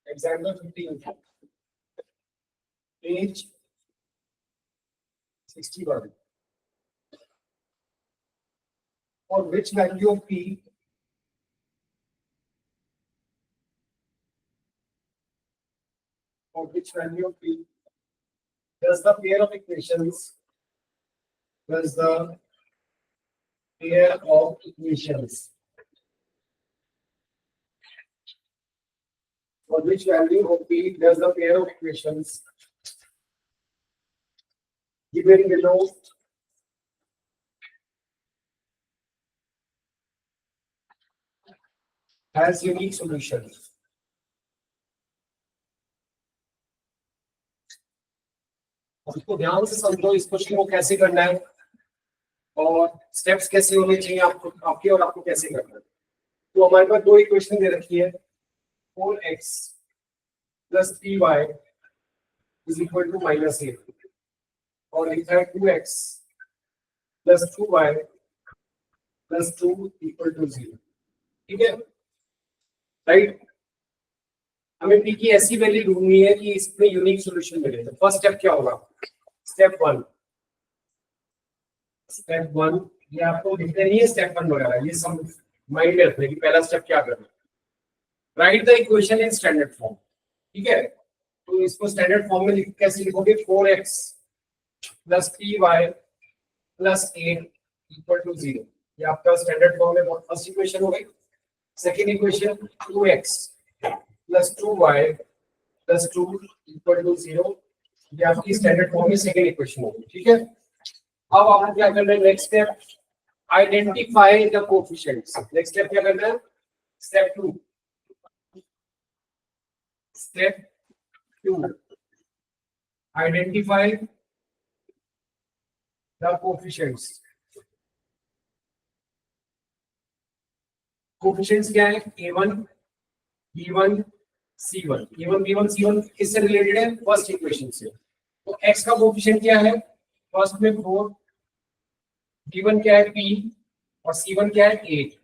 Example 15. Page 61. For which value of p does the pair of equations for which value of p does the pair of equations given below has unique solution? इसको ध्यान से समझो, इस question को कैसे करना है और स्टेप्स कैसे होने चाहिए आपको, आपके और आपको कैसे करना है। तो हमारे पास दो इक्वेशन दे रखी है, 4x plus 3y is equal to -8 और लिखा है 2x plus 2y plus 2 equal to 0। ठीक है, राइट। हमें p की ऐसी वैल्यू ढूंढनी है कि इसमें यूनिक सॉल्यूशन मिले। तो फर्स्ट स्टेप क्या होगा? स्टेप वन ये आपको दिखते नहीं है, स्टेप 1 वगैरह, ये सब माइंड में रखने की पहला स्टेप क्या करना है, right the equation in standard form. ठीक है, तो इसको स्टैंडर्ड फॉर्म में कैसे लिखोगे? 4x plus 3y plus 8 equal to 0। ये आपका स्टैंडर्ड फॉर्म में फर्स्ट इक्वेशन हो गई। Second equation 2x plus 2y plus 2 equal to 0, ये आपकी स्टैंडर्ड फॉर्म में सेकंड इक्वेशन होगी। ठीक है, अब आपको क्या करना है? Next step identify the coefficients. Next step क्या करना है? Step 2 identify the coefficients. Coefficients क्या है? a1 b1 c1। a1 b1 c1 किससे रिलेटेड है? फर्स्ट इक्वेशन से। तो x का कोएफिशिएंट क्या है? फर्स्ट में 4, b1 क्या है? p और c1 क्या है? 8।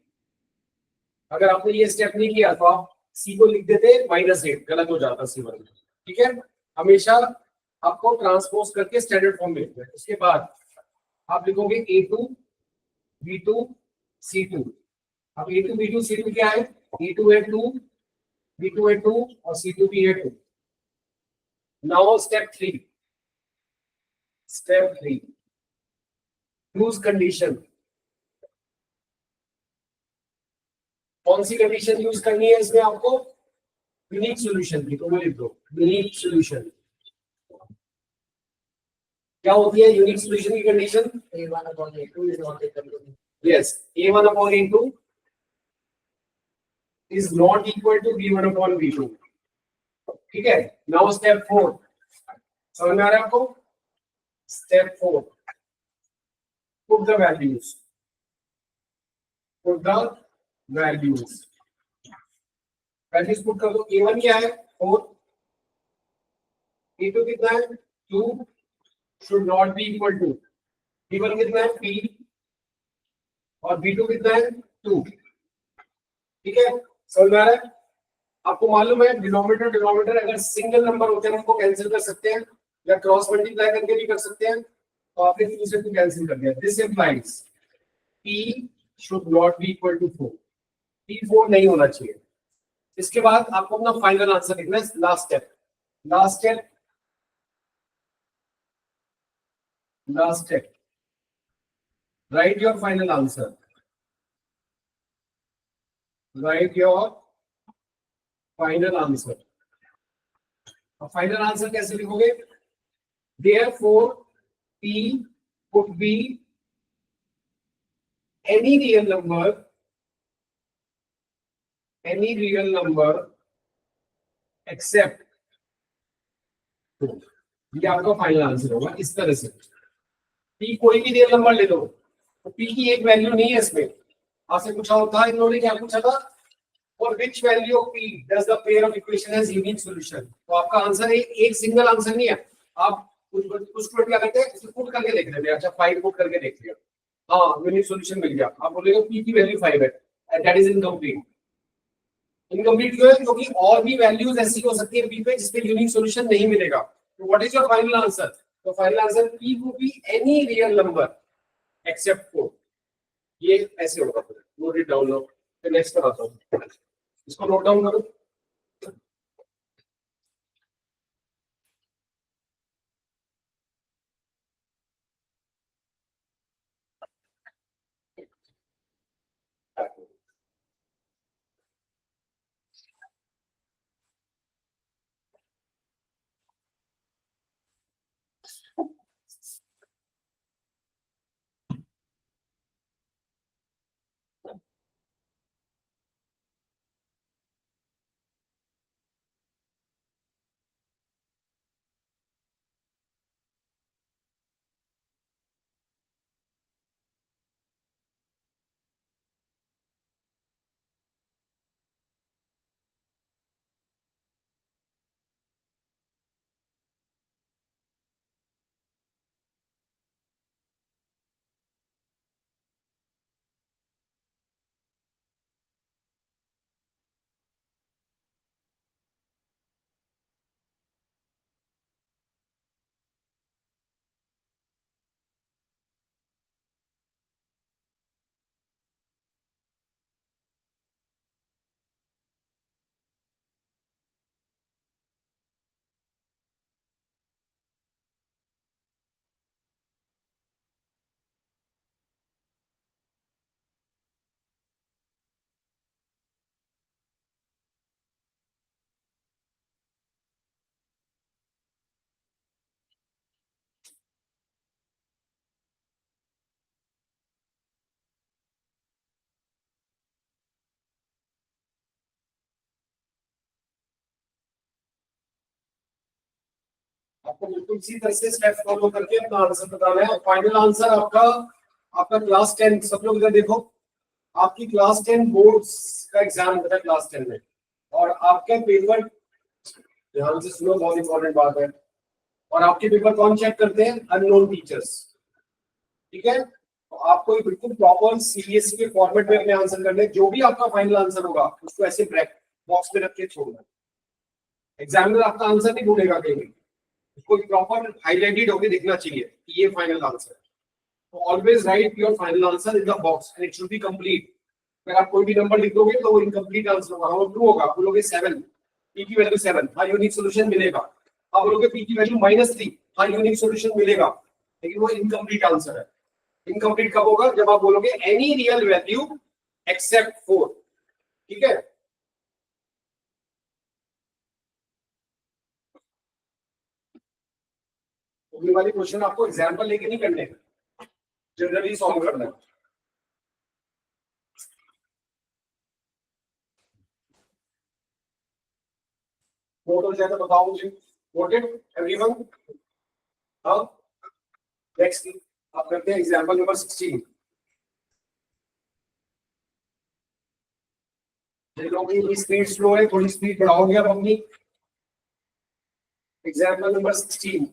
अगर आपने ये स्टेप नहीं किया तो आप c को लिख देते -8, गलत हो जाता c1। ठीक है, हमेशा आपको ट्रांसपोज करके स्टैंडर्ड फॉर्म में लिखना है। उसके बाद आप लिखोगे a2 b2 c2। अब a2 b2 c2 क्या है? a2 है 2, b2 है 2 और c2 भी है 2। Now step 3 use condition. कौन सी कंडीशन यूज करनी है इसमें आपको? यूनिक सॉल्यूशन की। तो वो लिख दो यूनिक सॉल्यूशन। क्या होती है यूनिक सॉल्यूशन की condition? a1/a2 is not equal to, yes, a1/a2 is not equal to b1/b2। ठीक है, नाउ स्टेप 4 समझ में आ रहा है आपको? Step 4 put the values values put कर दो। a1 क्या है? 4, a2 कितना है? 2 should not be equal to, b1 कितना है? p और b2 कितना है? 2। ठीक है, समझ में आ रहा है? आपको मालूम है डिनोमिनेटर अगर सिंगल नंबर होते हैं उनको कैंसिल कर सकते हैं या क्रॉस मल्टीप्लाई करके भी कर सकते हैं। तो आपने 2 से 2 कैंसिल कर दिया। This implies p should not be equal to 4, p 4 नहीं होना चाहिए। इसके बाद आपको अपना फाइनल आंसर लिखना है। Last step right your final answer. Final answer कैसे लिखोगे? Therefore p could be any real number except 2। ये आपका फाइनल आंसर होगा। इस तरह से p कोई भी रियल नंबर ले लो, तो p की एक वैल्यू नहीं है इसमें। आपसे पूछा होता है इन्होंने क्या पूछा था? For which value of p does the pair of equation has unique solution? तो आपका आंसर है एक सिंगल आंसर नहीं है, आप कुछ क्या करते हैं, इसको पुट करके देख लेते हैं। अच्छा 5 पुट करके देख लिया, हाँ यूनिक सॉल्यूशन मिल गया। आप बोलेगा p की वैल्यू 5 है, दैट इज इनकम्प्लीट। इनकम्प्लीट क्यों है? क्योंकि और भी वैल्यूज ऐसी हो सकती है p पे जिसपे यूनिक सॉल्यूशन नहीं मिलेगा। तो what is your final answer? तो फाइनल आंसर p को be any real number except 4। ये ऐसे होगा, नोट इट डाउन नाउ। फिर नेक्स्ट कराता हूं, इसको नोट डाउन करो। आपको बिल्कुल इसी तरह से स्टेप फॉलो करके अपना आंसर बताना है। फाइनल आंसर आपका, आपका क्लास 10, सब लोग इधर देखो, आपकी क्लास 10 बोर्ड्स का एग्जाम होता है क्लास 10 में, और आपके पेपर, ध्यान से सुनो बहुत इंपॉर्टेंट बात है, और आपके पेपर कौन चेक करते हैं? Unknown teachers. ठीक है, तो आपको बिल्कुल प्रॉपर सीबीएसई के फॉर्मेट में अपने आंसर करने, जो भी आपका फाइनल आंसर होगा उसको ऐसे ब्रैकेट बॉक्स में रख के छोड़ना। एग्जामिनर आपका आंसर नहीं ढूंढेगा कहीं, उसको प्रॉपर हाईलाइटेड होके दिखना चाहिए कि ये फाइनल आंसर है। तो always right your final answer in the box and it should be complete. अगर आप कोई भी नंबर लिख दोगे तो वो इनकम्प्लीट आंसर होगा। वो ट्रू होगा, बोलोगे 7, p की वैल्यू 7, हाँ यूनिक सॉल्यूशन मिलेगा। आप बोलोगे p की वैल्यू -3, हाँ यूनिक सॉल्यूशन मिलेगा, लेकिन वो इनकम्प्लीट आंसर है। इनकम्प्लीट कब होगा? जब आप बोलोगे एनी रियल वैल्यू एक्सेप्ट 4। ठीक है, ये वाली क्वेश्चन आपको एग्जाम्पल लेके नहीं करने, जनरली सॉल्व करना है। नोट हो जाए तो बताओ मुझे। Noted everyone? हाँ, नेक्स्ट आप करते हैं एग्जाम्पल नंबर 16। लोगों की स्पीड स्लो है, थोड़ी स्पीड बढ़ाओगे आप अपनी। Example number 16,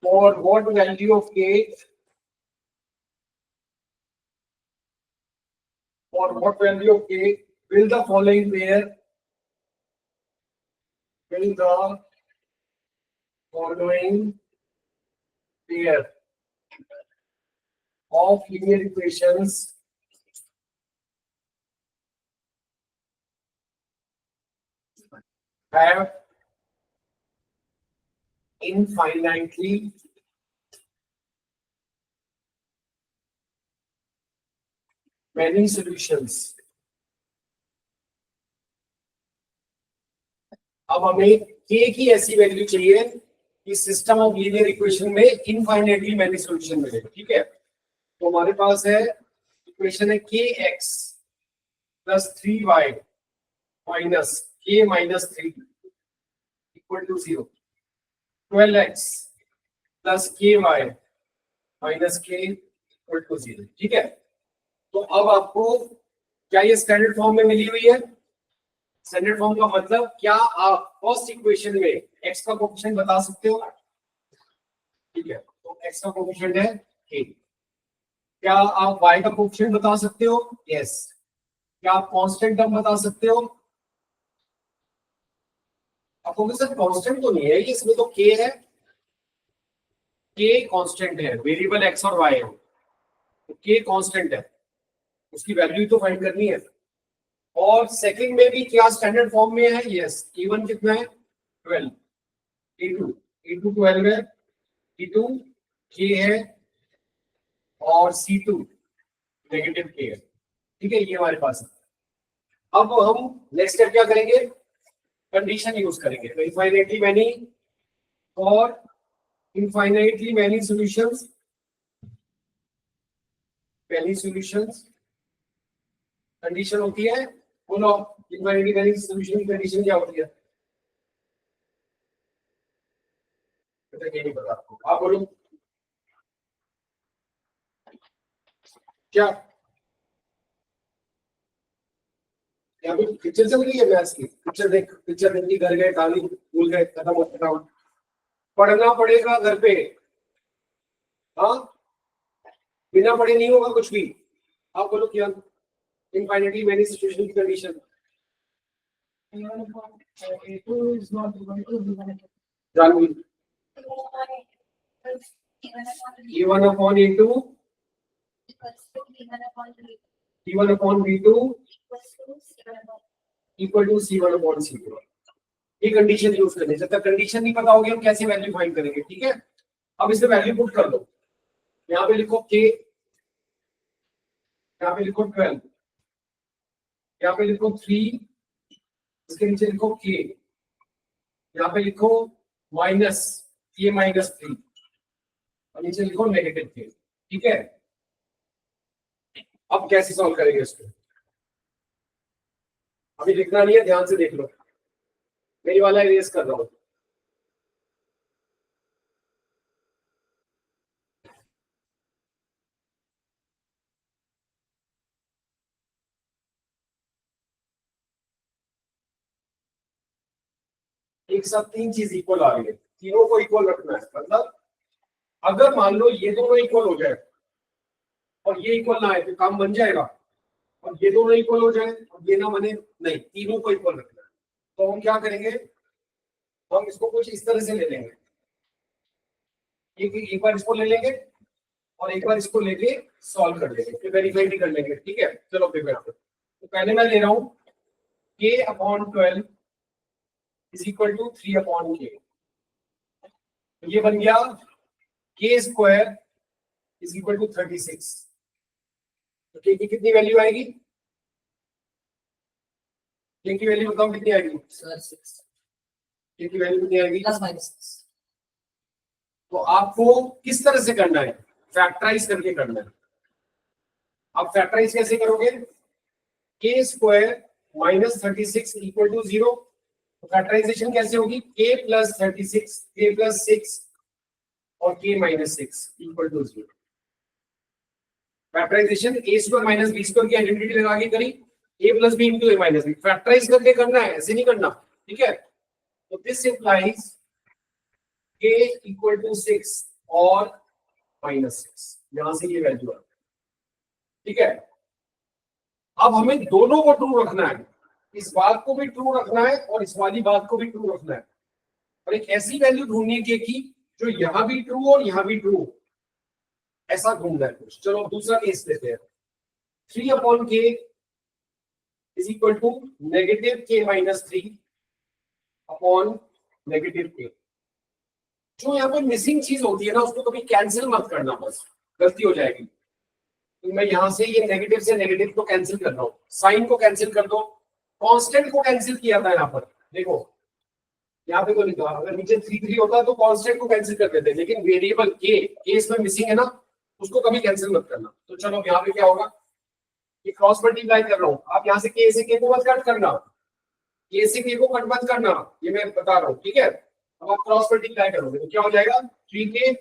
for what value of k, for what value of k will the following pair, will the following pair of linear equations have infinitely many solutions? अब हमें k की ऐसी value चाहिए कि सिस्टम ऑफ लीनियर इक्वेशन में infinitely many solution मिलेगा। ठीक है, तो हमारे पास है इक्वेशन है kx plus 3y minus k minus 3 equal to 0, 12x plus ky minus K equal to 0। ठीक है, तो अब आपको क्या ये स्टैंडर्ड फॉर्म में मिली हुई है? स्टैंडर्ड फॉर्म का मतलब क्या आप फर्स्ट इक्वेशन में x का कोएफिशिएंट बता सकते हो? ठीक है, तो x का कोएफिशिएंट है k। क्या आप y का कोएफिशिएंट बता सकते हो? यस। क्या आप कांस्टेंट टर्म बता सकते हो? आपको सर कांस्टेंट तो नहीं है ये, इसमें तो k है, k कांस्टेंट है, वेरिएबल x और y है, तो k कांस्टेंट है, उसकी वैल्यू तो फाइंड करनी है। और सेकंड में भी क्या स्टैंडर्ड फॉर्म में है? यस। e1 कितना है? 12। e2 12 है, e2 k है, और c2 नेगेटिव k है। ठीक है, ये हमारे पास है। अब हम नेक्स्ट स्टेप क्या करेंगे? कंडीशन यूज करेंगे। तो इनफाइनाइटली मैनी और इनफाइनाइटली मैनी सॉल्यूशंस, पहली सॉल्यूशंस कंडीशन होती है, बोलो इनफाइनाइटली मैनी सॉल्यूशन की कंडीशन क्या होती है? नहीं पता आपको, आप बोलो क्या? यहाँ पे पिक्चर चल रही है मैथ्स की, पिक्चर देख, पिक्चर देख के घर गए, कहानी भूल गए, खत्म हो गया। पढ़ना पड़ेगा घर पे, हाँ, बिना पढ़े नहीं होगा कुछ भी। आप बोलो क्या? इनफाइनाइटली मैनी सिचुएशन की कंडीशन जानवी e1 upon e2 e1 upon v2 equal to c1 upon c2। ये कंडीशन यूज करनी है। जब तक कंडीशन नहीं पता होगी हम कैसे वैल्यू फाइंड करेंगे? ठीक है, अब इसमें वैल्यू पुट कर दो। यहाँ पे लिखो k, यहाँ पे लिखो 12, यहाँ पे लिखो 3, इसके नीचे लिखो k, यहाँ पे लिखो माइनस k माइनस 3, और नीचे लिखो नेगेटिव k। ठीक है, अब कैसे सॉल्व करेंगे इसको? अभी लिखना नहीं है, ध्यान से देख लो, मेरी वाला इरेज कर रहा हूं। एक साथ तीन चीज इक्वल आ रही है, तीनों को इक्वल रखना है। मतलब अगर मान लो ये दोनों इक्वल हो जाए और ये इक्वल ना आए तो काम बन जाएगा, और ये दोनों इक्वल हो जाए और ये ना बने, नहीं, तीनों को इक्वल रखना है। तो हम क्या करेंगे? हम इसको कुछ इस तरह से ले लेंगे, एक बार इसको ले लेंगे और एक बार इसको लेके सॉल्व कर लेंगे, फिर वेरीफाई भी कर लेंगे। ठीक है, चलो फिर तो पहले मैं ले रहा हूँ k upon 12 is equal to 3 upon k। ये बन गया k square is equal to 36। तो k की कितनी वैल्यू आएगी? k की वैल्यू बताओ कितनी आएगी? k की वैल्यू कितनी आएगी? +/6। तो आपको किस तरह से करना है? फैक्टराइज करके करना है। आप फैक्टराइज कैसे करोगे? k square minus 36 equal to 0। Factorisation कैसे होगी? k प्लस 36, k प्लस 6 और k minus 6 equal to 0। Factorisation a square minus b square की आइडेंटिटी लगा के करी, a plus b into a minus b। Factorise करके करना है, ऐसे नहीं करना। ठीक है, तो this implies k equal to 6 और माइनस 6, यहां से ये वैल्यू है। ठीक है, अब हमें दोनों को ट्रू रखना है, इस बात को भी ट्रू रखना है और इस वाली बात को भी ट्रू रखना है, और एक ऐसी वैल्यू ढूंढनी है कि जो यहां भी ट्रू और यहां भी ट्रू, ऐसा ढूंढना है कुछ। चलो दूसरा केस लेते हैं। 3 upon k is equal to negative k minus 3 upon negative k। जो यहाँ पे मिसिंग चीज होती है ना, उसको कभी कैंसिल मत करना, बस गलती हो जाएगी। तो मैं यहां से ये नेगेटिव से नेगेटिव को कैंसिल कर रहा हूँ, साइन को कैंसिल कर दो, कांस्टेंट को कैंसिल किया था यहाँ पर। देखो यहाँ पे तो लिखा, अगर नीचे 3 होता तो कांस्टेंट को कैंसिल कर देते, लेकिन वेरिएबल k इसमें मिसिंग है ना, उसको कभी कैंसिल मत करना। तो चलो यहाँ पे क्या होगा, ये क्रॉस मल्टीप्लाई कर रहा हूँ। आप यहाँ से k से k को मत कट करना, k से k को कट मत करना, ये मैं बता रहा हूँ। ठीक है, अब आप क्रॉस मल्टीप्लाई करोगे तो क्या हो जाएगा? 3k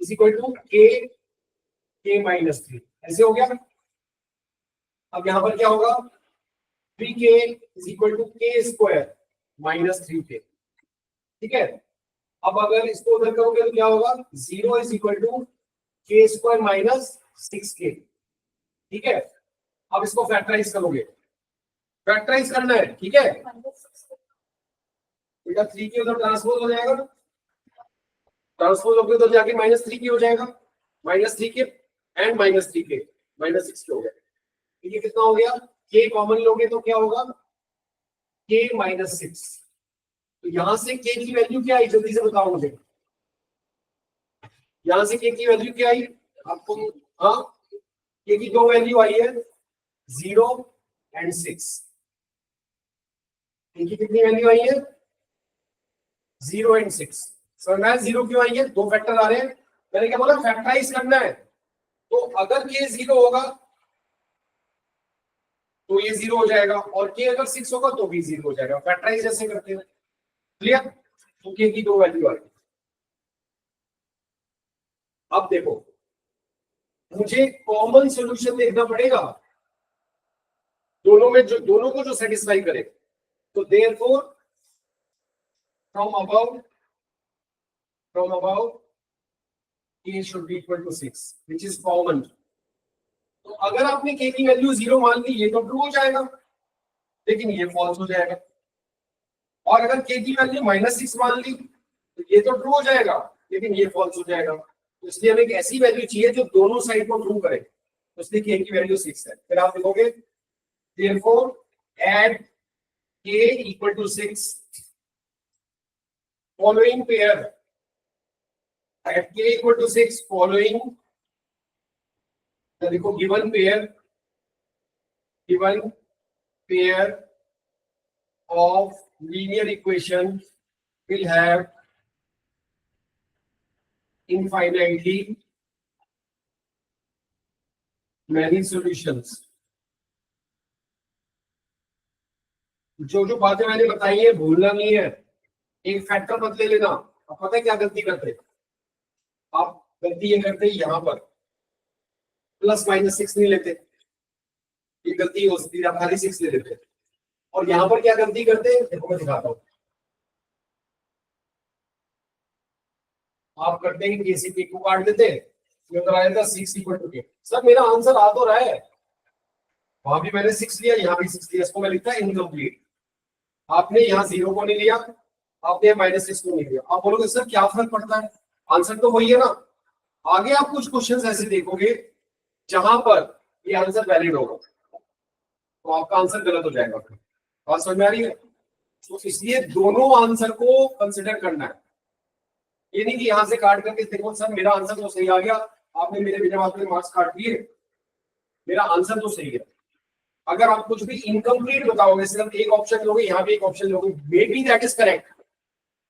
इज इक्वल टू के माइनस 3, ऐसे हो गया। अब यहां पर क्या होगा, 3k इज इक्वल टू के स्क्वायर माइनस 3k, ठीक है। अब अगर इसको उधर करोगे तो क्या होगा, 0 इज इक्वल टू के स्क्वायर माइनस 6k, ठीक है। अब इसको फैक्टराइज करोगे, फैक्टराइज करना है, ठीक है। बेटा 3k उधर ट्रांसपोज हो जाएगा, ट्रांसपोज होकर तो जाके माइनस 3k हो जाएगा, minus 3k and minus 3k, minus 6k हो गया। ये कितना हो गया, k कॉमन लोगे तो क्या होगा, k माइनस 6। तो यहां से k की वैल्यू क्या आई, जल्दी से बताओ मुझे। यहां से k की वैल्यू क्या आई आपको, हाँ k की दो वैल्यू आई है, 0 एंड 6। k की कितनी वैल्यू आई है, 0 एंड 6। समझ में, 0 क्यों आई है, दो फैक्टर आ रहे हैं। मैंने क्या बोला, फैक्टराइज करना है। तो अगर k 0 होगा तो ये 0 हो जाएगा, और k अगर 6 होगा तो भी 0 हो जाएगा। फैक्टराइज ऐसे करते हैं, क्लियर। तो k की दो वैल्यू आ गई। अब देखो, मुझे कॉमन सॉल्यूशन देखना पड़ेगा, दोनों में जो, दोनों को जो सेटिस्फाई करे। तो therefore from above k should be equal to 6 which is common। तो अगर आपने k की वैल्यू 0 मान ली, ये तो ट्रू हो जाएगा, लेकिन ये फॉल्स हो जाएगा। और अगर k की वैल्यू -6 मान ली तो ये तो ट्रू हो जाएगा, लेकिन ये फॉल्स हो जाएगा। तो इसलिए हमें एक ऐसी वैल्यू चाहिए जो दोनों साइड को ट्रू करे। तो इसलिए k की वैल्यू 6 है। फिर आप लिखोगे therefore add k equal to 6 following pair, at k equal to 6 following, देखो given pair of linear equation will have infinitely many solutions। जो जो बातें मैंने बताई है भूलना नहीं है, एक फैक्टर मत ले लेना। अब पता है क्या गलती करते हैं आप, गलती ये करते हैं यहाँ पर प्लस माइनस 6 नहीं लेते, ये गलती हो सकती है, आप खाली 6 ले लेते हैं। और यहाँ पर क्या गलती करते हैं, देखो मैं दिखाता हूँ। आप करते हैं केसीपी को काट देते हैं, ये उधर आ जाता 6 इक्वल टू के। सर मेरा आंसर आ तो रहा है, वहां भी मैंने 6 लिया, यहाँ भी 6 लिया, इसको मैं लिखता है इनकम्प्लीट। आपने यहाँ 0 को नहीं लिया, आपने -6 को नहीं लिया। आप बोलोगे सर क्या फर्क पड़ता है, आंसर तो वही है ना। आगे आप कुछ क्वेश्चंस ऐसे देखोगे जहां पर ये आंसर वैलिड होगा, तो आपका आंसर गलत हो जाएगा। बात समझ में आ रही है। तो इसलिए दोनों आंसर को कंसिडर करना है। ये नहीं कि यहां से काट करके देखो सर मेरा आंसर तो सही आ गया, आपने मेरे बिना बात में मार्क्स काट दिए, मेरा आंसर तो सही है। अगर आप कुछ भी इनकम्प्लीट बताओगे, सिर्फ एक ऑप्शन लोगे, यहाँ भी एक ऑप्शन लोगे, may be that is correct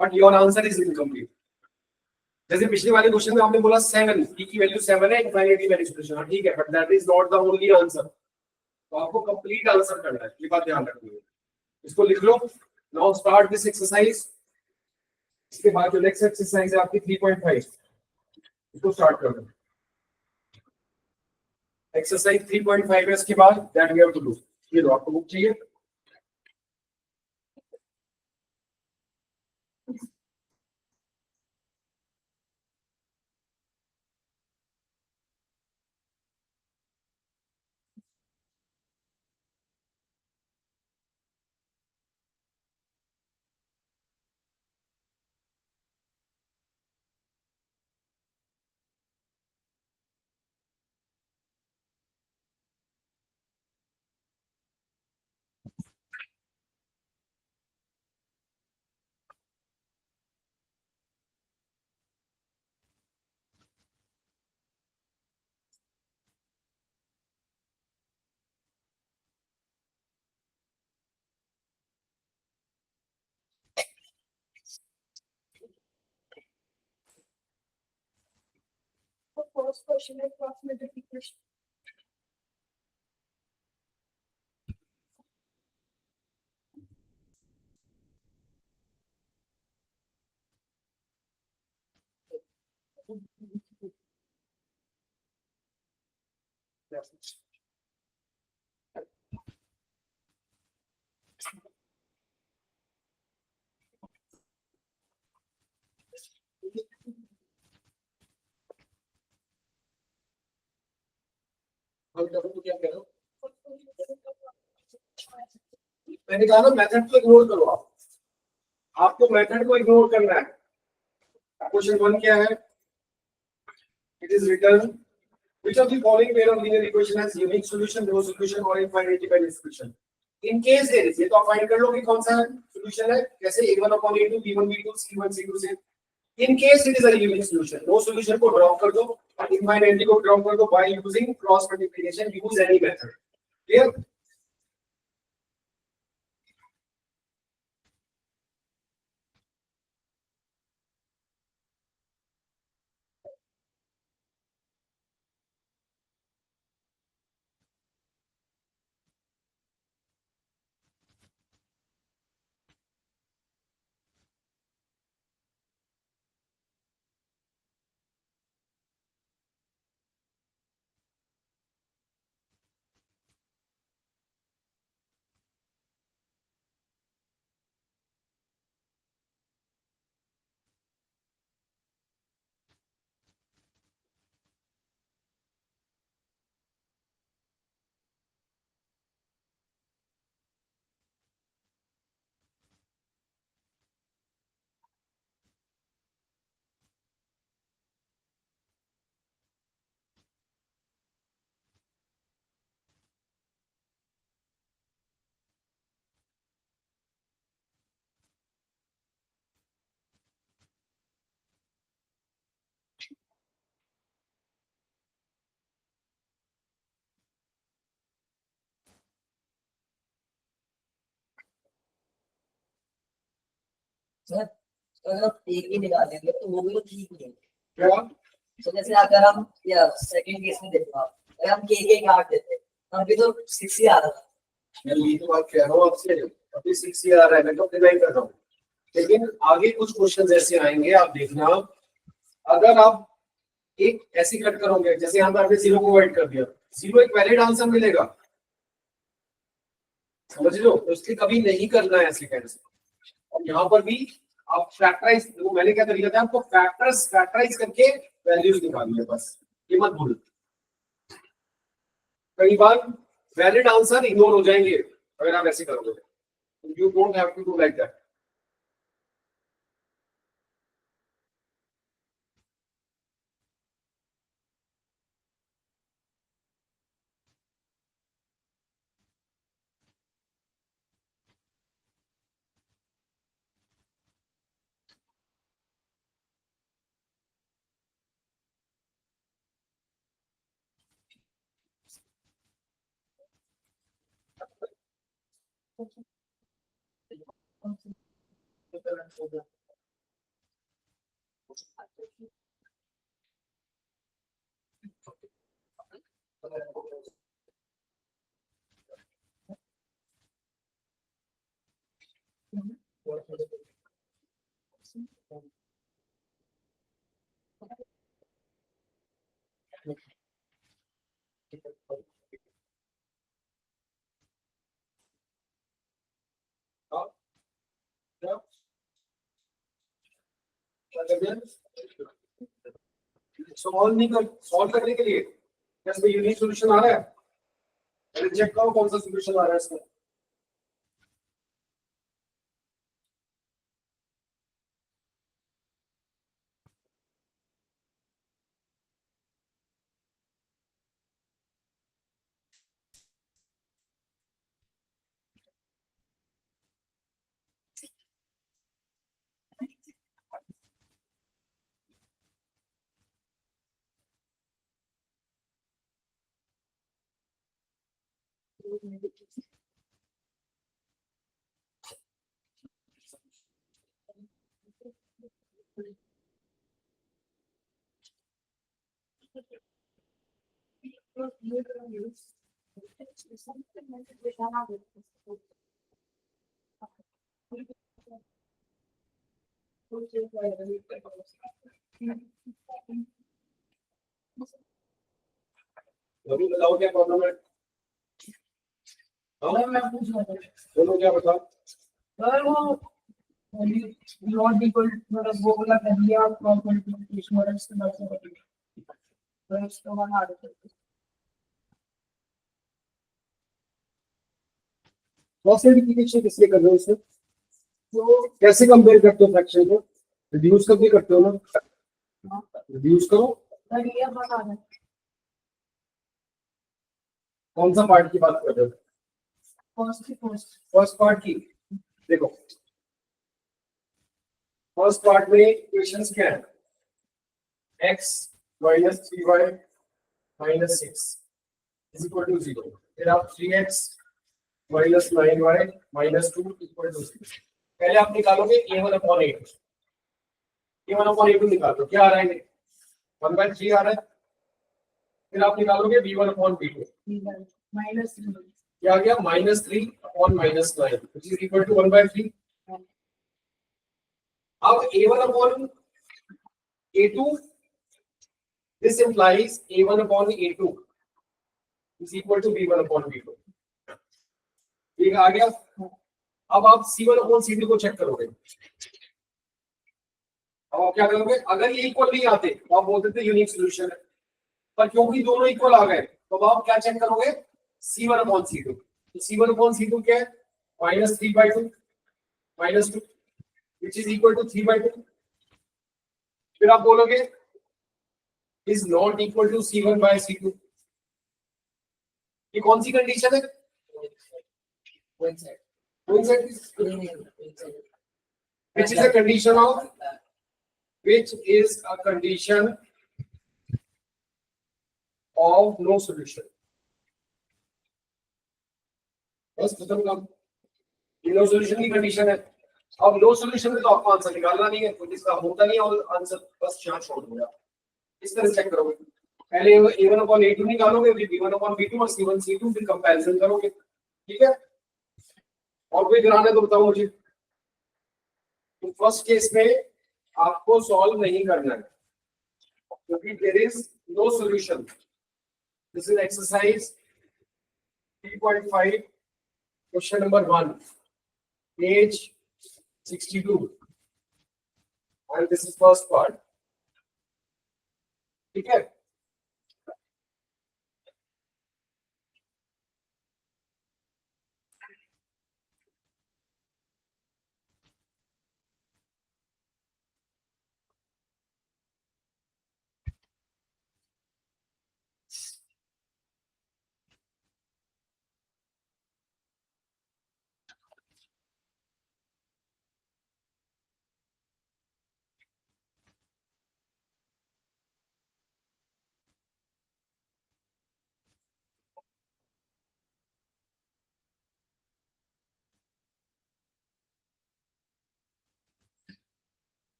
but your answer is incomplete. जैसे पिछले वाले क्वेश्चन में आपने बोला 7, e की वैल्यू 7 है, इनफाइनाइटली मैनी सॉल्यूशन, ठीक है, but that is not the only answer. तो आपको कंप्लीट आंसर करना है, ये बात ध्यान रखनी है। इसको लिख लो। Now start this exercise. इसके बाद जो नेक्स्ट एक्सरसाइज है आपकी 3.5, इसको स्टार्ट कर दो। एक्सरसाइज 3.5 है, इसके बाद that we have to do. ये लो, आपको बुक चाहिए। First question is approximate equation. क्या कह रहा हूँ? मैंने कहा ना मेथड को इग्नोर करो आप, आपको मेथड को इग्नोर करना है। क्वेश्चन 1 क्या है? It is return which of the following pair of linear equation has unique solution, no solution or infinite independent solution? In case there is, ये तो आप फाइंड कर लो कि कौन सा सॉल्यूशन है, कैसे a1 upon a2 b1 b2 c1 c2 से। In case it is a unique solution, no solution को ड्रॉप कर दो, infinity को ड्रॉप कर दो by using cross multiplication, use any method. Clear? Sir अगर आप एक ही निकालेंगे तो वो भी तो ठीक नहीं है। क्या? तो जैसे अगर हम या सेकंड केस में देखो आप, अगर हम के काट देते हम भी तो 6 ही आ रहा था। मैं ये तो बात कह रहा हूँ आपसे, अभी 6 ही आ रहा है, मैं तो डिनाई कर रहा हूँ, लेकिन आगे कुछ क्वेश्चन ऐसे आएंगे, आप देखना। अगर आप एक ऐसी कट करोगे, जैसे यहाँ पर आपने 0 को अवॉइड कर दिया, 0 एक वैलिड आंसर मिलेगा, समझ लो, तो इसलिए कभी नहीं करना है ऐसे कैसे। और यहाँ पर भी आप फैक्टराइज, देखो मैंने क्या तरीका था, आपको फैक्टराइज करके वैल्यूज निकालनी है, बस ये मत भूलो। कई बार वैलिड आंसर इग्नोर हो जाएंगे अगर आप ऐसे करोगे, you don't have to do like that. Solve नहीं कर, सॉल्व करने के लिए इसमें यूनिक सॉल्यूशन आ रहा है, पहले चेक करो कौन सा सॉल्यूशन आ रहा है इसमें। अभी बताओ क्या प्रॉब्लम है? हाँ, मैं पूछ रहा था बोलो क्या बताओ। सर वो नॉट इक्वल मतलब वो वाला कर लिया क्रॉस मल्टीप्लिकेशन और इसके बाद से तो इसका वन आ रहा है क्रॉस मल्टीप्लिकेशन किससे कर रहे हो इसमें? तो कैसे कंपेयर करते हो फ्रैक्शन को? रिड्यूस करके करते हो ना? रिड्यूस करो। सर ये वन आ रहा है कौन सा पार्ट की बात कर रहे हो? फर्स्ट की फर्स्ट फर्स्ट पार्ट की। देखो, फर्स्ट पार्ट में इक्वेशंस क्या है? x minus 3y minus 6 is equal to 0। फिर आप 3x minus 9y minus 2 equal to 0। पहले आप निकालोगे a1 upon a2। a1 upon a2 निकाल दो, क्या आ रहा है? 1/3 आ रहा है। फिर आप निकालोगे b1 अपॉन b2, माइनस क्या आ गया? -3 upon -9 which is equal to 1/3। अब a1 upon a2, this implies a1 upon a2 is equal to b1 upon b2। ठीक आ गया? अब आप c1 upon c2 को चेक करोगे। अब आप क्या करोगे? अगर ये इक्वल नहीं आते तो आप बोलते थे यूनिक सॉल्यूशन है, पर क्योंकि दोनों इक्वल आ गए तो अब आप क्या चेक करोगे? c1 upon c2। तो c1 upon c2 क्या है? -3/2 -2 which is equal to 3/2। फिर आप बोलोगे is not equal to c1 by c2। ये कौन सी कंडीशन है? Which is a condition of, which is a condition of no solution। बस खत्म काम। ये नो सॉल्यूशन की कंडीशन है। अब नो सॉल्यूशन में तो आपको आंसर निकालना नहीं है, क्योंकि इसका होता नहीं है और आंसर बस यहाँ छोड़ दूंगा। इस तरह चेक करोगे, पहले a1 upon a2 निकालोगे, फिर b1 upon b2 और c1 c2, फिर कंपैरिजन करोगे। ठीक है? और कोई कराना है तो बताओ मुझे। तो फर्स्ट केस में आपको सॉल्व नहीं करना है, क्योंकि there is no solution. This is exercise 3.5 question number 1 page 62 and this is first part। ठीक है?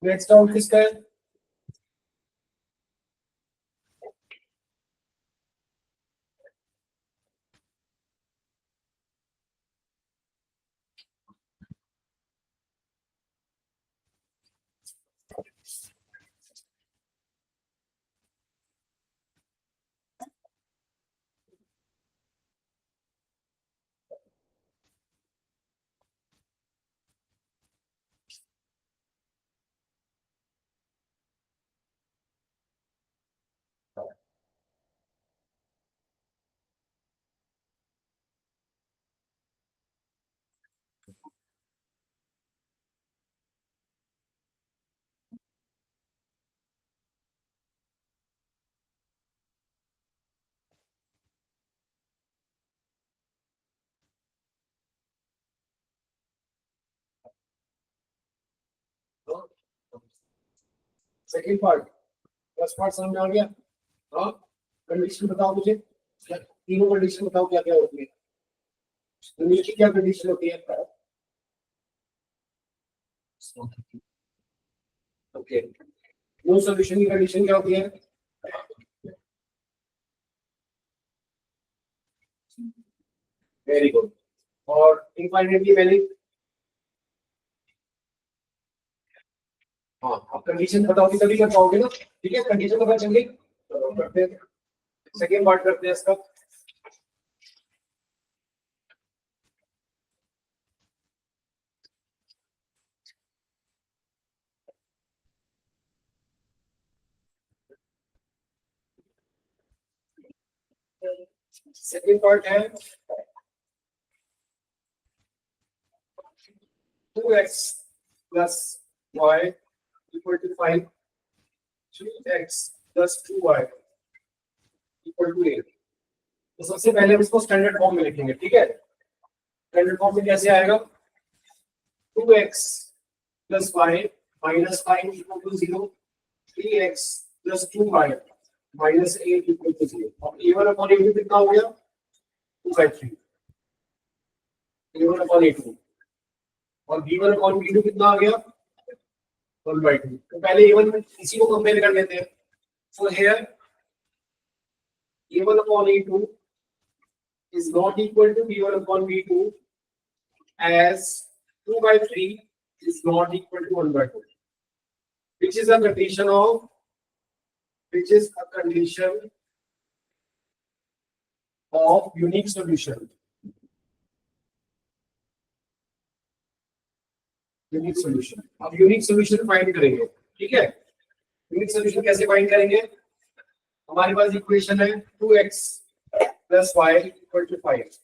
नेक्स्ट राउंड किसका है? सेकंड पार्ट, फर्स्ट पार्ट समझ में आ गया? हाँ, कंडीशन बताओ मुझे, तीनों कंडीशन बताओ क्या क्या होती है, इंग्लिश की क्या कंडीशन होती है? ओके, नो सॉल्यूशन की कंडीशन क्या होती है? Very good. और इनफाइनाइटली वैलिड? हाँ, आप कंडीशन बताओगे तभी कर पाओगे ना, ठीक है? कंडीशन तो पता चल गई, चलो करते हैं, सेकेंड पार्ट करते हैं इसका। सेकेंड पार्ट है 2x plus y equal to 5, 3x plus 2y equal to 8। तो सबसे पहले हम इसको स्टैंडर्ड फॉर्म में लिखेंगे, ठीक है? स्टैंडर्ड फॉर्म में कैसे आएगा? 2x plus y minus 5 equal to 0, 3x plus 2y minus 8 equal to 0। अब a1 upon a2 कितना हो गया? 2/3। a1 upon a2 और b1 upon b2 कितना आ गया? 1/2। तो पहले a1 इसी को कंपेयर कर लेते हैं। So here a1 upon a2 is not equal to b1 upon b2 as 2/3 is not equal to 1/2, which is a condition of unique solution। Unique solution, अब यूनिक सॉल्यूशन फाइंड करेंगे, ठीक है? Unique solution कैसे find करेंगे? हमारे पास equation है 2x plus y equal to 5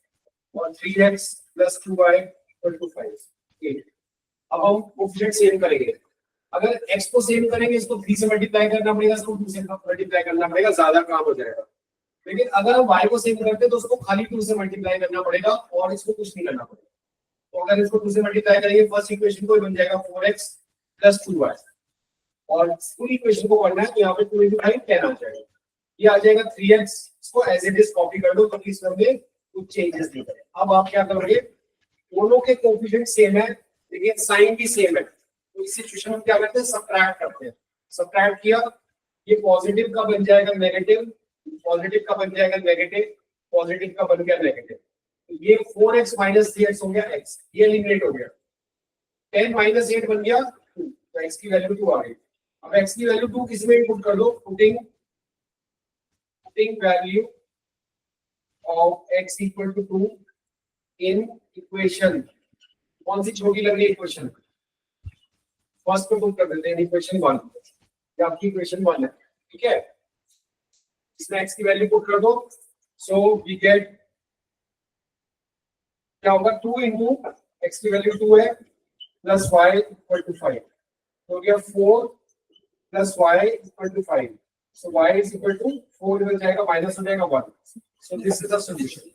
और 3x plus 2y equal to 5। ठीक, अब हम कोएफिशिएंट सेम करेंगे। अगर x को सेम करेंगे, इसको 3 से मल्टीप्लाई करना पड़ेगा, इसको 2 से मल्टीप्लाई करना पड़ेगा, ज्यादा काम हो जाएगा। लेकिन अगर हम y को सेम करते हैं तो उसको खाली 2 से मल्टीप्लाई करना पड़ेगा और इसको कुछ नहीं करना पड़ेगा। तो अगर इसको 2 से मल्टीप्लाई करेंगे, फर्स्ट इक्वेशन को बन जाएगा 4x plus 2y और पूरी इक्वेशन को करना है तो यहाँ पे 2 × 5 10 आ जाएगा। ये आ जाएगा 3x, इसको एज इट इज कॉपी कर दो, तो इसमें कुछ चेंजेस नहीं करें। अब आप क्या करोगे, दोनों के कोएफिशिएंट सेम है लेकिन साइन भी सेम है, तो इस सिचुएशन में क्या करते हैं, सबट्रैक्ट करते हैं। सबट्रैक्ट किया, ये पॉजिटिव का बन जाएगा नेगेटिव, पॉजिटिव का बन जाएगा नेगेटिव, पॉजिटिव का बन गया नेगेटिव। तो ये 4x - 3x हो गया x, ये एलिमिनेट हो गया। 10 - 8 बन गया 2, तो x की वैल्यू 2 आ गई। अब x की वैल्यू 2 किस में इनपुट कर दो, putting value of x equal to 2 in equation। कौन सी छोटी लग रही है इक्वेशन? फर्स्ट पे पुट कर देते हैं इक्वेशन 1, ये आपकी इक्वेशन 1 है, ठीक है? इसमें x की वैल्यू पुट कर दो, सो वी गेट क्या होगा, 2 into x की वैल्यू 2 है प्लस y इक्वल टू 5, तो गया 4 plus y equal to 5। So y is equal to 4 इधर जाएगा, माइनस हो जाएगा 1। So this is the solution।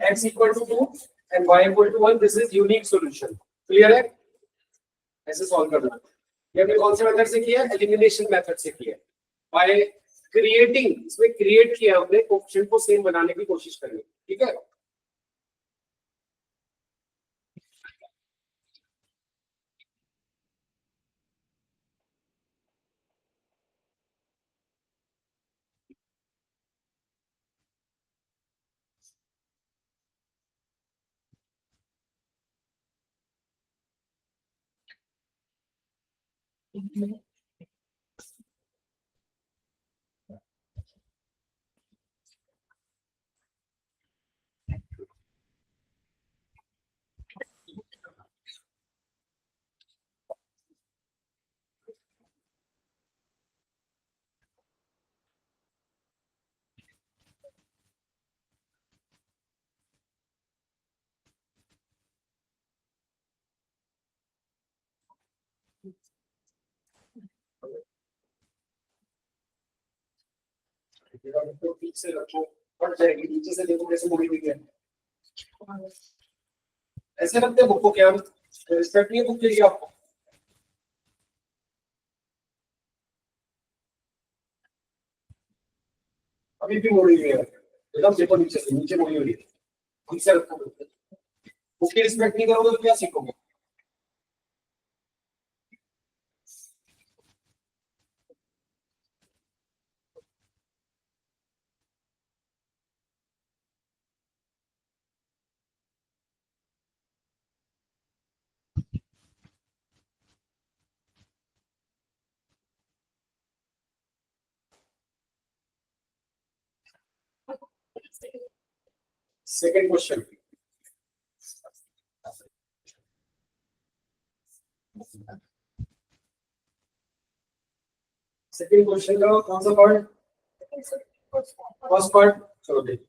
x equal to 2 and y equal to 1, this is unique solution। Clear है? ऐसे solve करना। ये हमने कौन से मेथड से किया है? एलिमिनेशन मेथड से किया है। बाय क्रिएटिंग, इसमें क्रिएट किया हमने, कोएफिशिएंट को सेम बनाने की कोशिश करेंगे, ठीक है? तो ठीक से रखो, फट जाएगी नीचे से, देखो कैसे मुड़ी हुई है। ऐसे रखते हैं बुक को, क्या रिस्पेक्ट नहीं है बुक के लिए आपको? अभी भी मुड़ी हुई है एकदम, देखो नीचे से, नीचे मुड़ी हुई है। ठीक से रखो, बुक की रिस्पेक्ट नहीं करोगे तो क्या सीखोगे? सेकंड क्वेश्चन, सेकंड क्वेश्चन का कौन सा पार्ट? फर्स्ट पार्ट, चलो देख।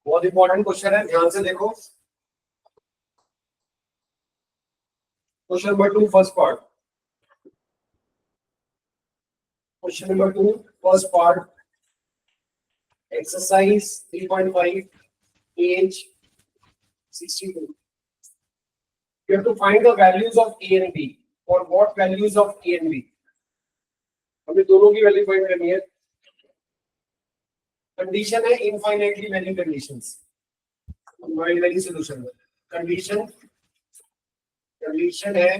बहुत इंपॉर्टेंट क्वेश्चन है, ध्यान से देखो। Question number 2 first part, question number 2 first part, exercise 3.5, page 62. You have to find the values of A and B. For what values of A and B? हमें दोनों की वैल्यू फाइंड करनी है। Condition है infinitely many conditions, many solution. Condition है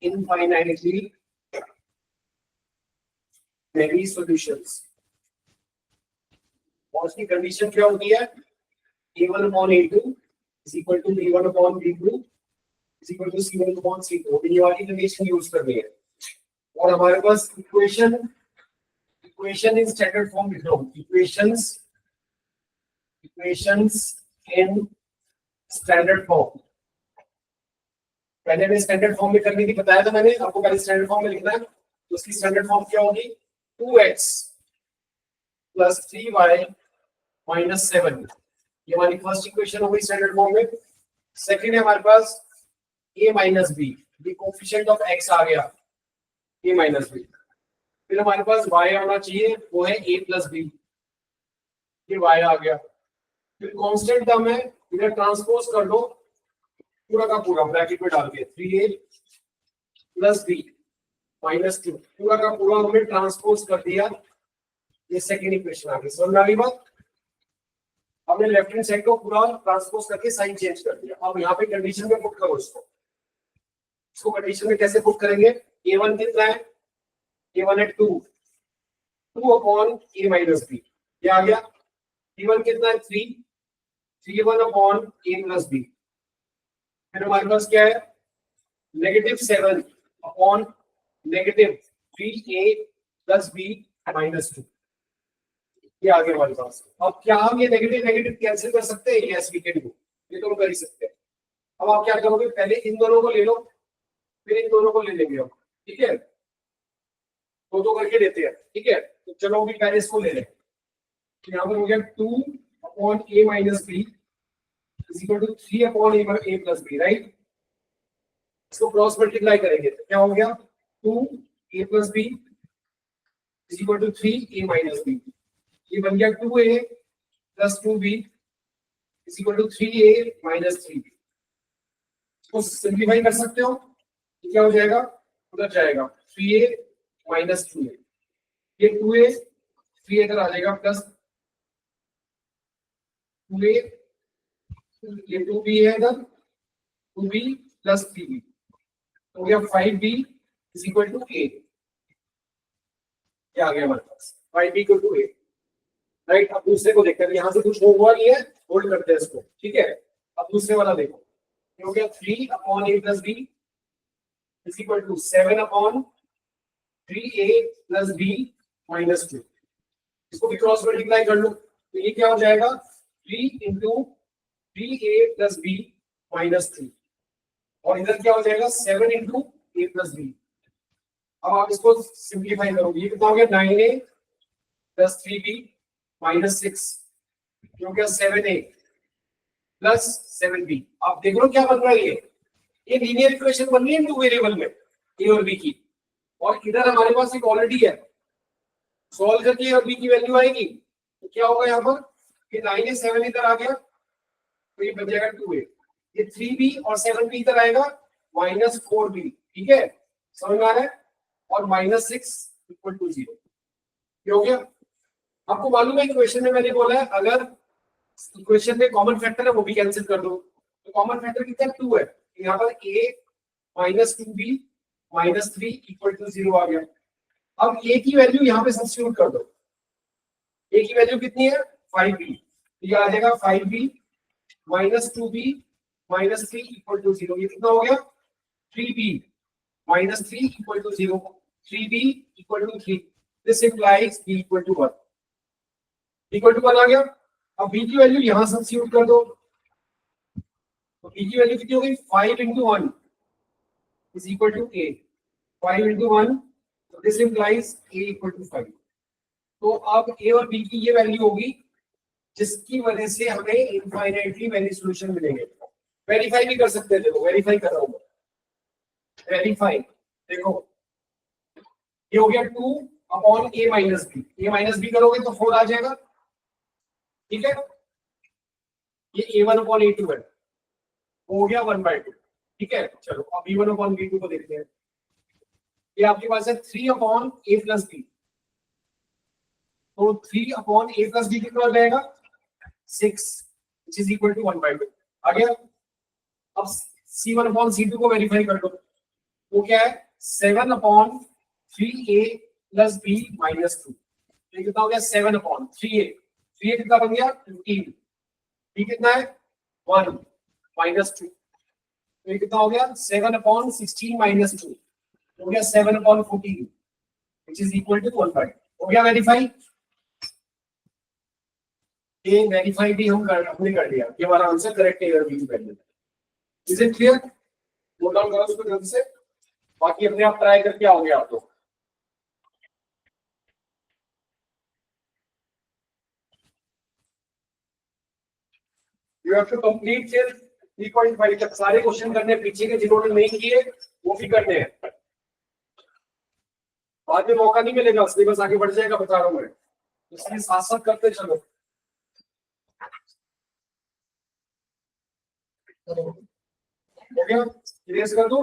infinitely many solutions. और उसकी condition क्या होती है? A1 upon A2 is equal to B1 upon B2 is equal to C1 upon C2। ये वाली कंडीशन यूज करनी है। और हमारे पास इक्वेशन इन स्टैंडर्ड फॉर्म लिख रहा हूँ, इक्वेशंस इन स्टैंडर्ड फॉर्म। पहले मैं स्टैंडर्ड फॉर्म में करने की बताया था मैंने आपको, पहले स्टैंडर्ड फॉर्म में लिखना है। तो उसकी स्टैंडर्ड फॉर्म क्या होगी? 2x plus 3y minus 7। ये हमारी फर्स्ट इक्वेशन हो गई स्टैंडर्ड फॉर्म में। सेकंड है हमारे पास a माइनस बी, ये कोफिशिएंट ऑफ x आ गया, a माइनस बी। फिर हमारे पास y आना चाहिए, वो है a प्लस बी, ये y आ गया। फिर कांस्टेंट टर्म है, इधर ट्रांसपोज कर दो पूरा का पूरा ब्रैकेट में डाल के, 3a प्लस बी माइनस 2, पूरा का पूरा हमने ट्रांसपोज कर दिया। ये सेकंड इक्वेशन आ गई। समझ में आ गई बात? हमने लेफ्ट हैंड साइड को पूरा ट्रांसपोज करके साइन चेंज कर दिया। अब यहाँ पे कंडीशन में पुट करो इसको कंडीशन में कैसे पुट करेंगे? a1 कितना है? a1 है 2 अपॉन a माइनस बी, ये आ गया। b1 कितना है? 3 अपॉन a प्लस बी। फिर हमारे पास क्या है? -7 upon -3a plus B minus 2, ये आ गया हमारे पास। अब क्या हम ये नेगेटिव नेगेटिव कैंसिल कर सकते हैं? यस वी कैन डू, ये तो हम कर ही सकते हैं। अब आप क्या करोगे? पहले इन दोनों को ले लो, फिर इन दोनों को ले लेंगे हम, ठीक है? दो करके देते हैं, ठीक है? तो चलो अभी पहले इसको ले लें। तो यहाँ पर हो गया 2 upon a minus b is equal to 3 upon a plus b, right? इसको क्रॉस मल्टीप्लाई करेंगे तो क्या हो गया? 2a plus b is equal to 3a minus b. ये बन गया 2a plus 2b is equal to 3a minus 3b। इसको सिंप्लीफाई कर सकते हो, क्या हो जाएगा? उधर जाएगा 3a माइनस 2a, ये 2a 3 इधर आ जाएगा प्लस 2a, ये 2b है इधर, 2b प्लस 3b, तो गया 5b is equal to a। क्या आ गया हमारे पास? 5b equal to a, right. अब दूसरे को देखते हैं, यहां से कुछ हुआ नहीं है, होल्ड करते हैं इसको, ठीक है। अब दूसरे वाला देखो, ये हो गया 3 upon a plus b is equal to 7 upon 3a plus b minus 2। इसको भी क्रॉस मल्टीप्लाई कर लो, तो ये क्या हो जाएगा? 3 into 3a plus b minus 3, और इधर क्या हो जाएगा? 7 इंटू a प्लस b। अब आप इसको सिंप्लीफाई करोगे, ये कितना हो गया? 9a प्लस 3b माइनस 6, जो क्या 7a प्लस 7b। आप देख लो क्या बन रहा है, ये लीनियर इक्वेशन बन रही है टू वेरिएबल में, a और b की, और इधर हमारे पास एक ऑलरेडी है। सॉल्व करके और b की वैल्यू आएगी, तो क्या होगा यहाँ पर? ये 9a 7 इधर आ गया, तो ये बन जाएगा 2a। ये 3b और 7b इधर आएगा, माइनस 4b, ठीक है, समझ में आ रहा है? और माइनस 6 इक्वल टू 0। ये हो गया। आपको मालूम है इक्वेशन में मैंने बोला है अगर इक्वेशन में कॉमन फैक्टर है वो भी कैंसिल कर दो, तो कॉमन फैक्टर कितना? 2 है, तो यहाँ पर a minus 2b minus 3 equal to 0 आ गया। अब a की वैल्यू यहाँ पे सब्स्टिट्यूट कर दो, a की वैल्यू कितनी है? 5b, ये आ जाएगा 5b minus 2b minus 3 equal to 0। ये कितना हो गया? 3b minus 3 equal to 0, 3b equal to 3। This implies b equal to 1, equal to 1 आ गया। अब b की वैल्यू यहां सब्स्टिट्यूट कर दो, तो b की वैल्यू कितनी हो गई? 5 into 1 is equal to a, 5 into 1, तो this implies a equal to 5। तो अब a और b की ये वैल्यू होगी जिसकी वजह से हमें इनफाइनाइटली मैनी सॉल्यूशन मिलेंगे। वेरीफाई भी कर सकते हैं, देखो वेरीफाई कर रहा हूं, वेरीफाई देखो, ये हो गया 2 upon a minus b, a minus b करोगे तो 4 आ जाएगा, ठीक है। ये a1 अपॉन a2 है, हो गया 1/2, ठीक है। चलो अब b1 अपॉन b2 को देखते हैं। ये आपके पास है 3 अपॉन a प्लस b, तो 3 अपॉन a प्लस b कितना हो जाएगा? 6, which is equal to 1/2 आ गया। अब c1 अपॉन c2 को वेरीफाई कर दो, वो क्या है? 7 upon 3a plus b minus 2, ये कितना हो गया? 7 अपॉन 3a, 3a कितना बन गया? 15, b कितना है? 1 माइनस 2, तो ये कितना हो गया? 7 अपॉन 16 माइनस 2, हो गया 7 upon 14, which is equal to 1/2। हो गया वेरीफाई। ये वेरीफाई भी हमने कर लिया, ये हमारा आंसर करेक्ट है बी की value. Is it clear? Note down करो उसको जल्दी से, बाकी अपने आप ट्राई करके आओगे आप लोग। You have to complete till 3.5 तक सारे क्वेश्चन करने, पीछे के जिन्होंने नहीं किए वो भी करने हैं, बाद में मौका नहीं मिलेगा, सिलेबस आगे बढ़ जाएगा, बता रहा हूं मैं, इसलिए साथ साथ करते चलो। हो गया? इरेज कर दो।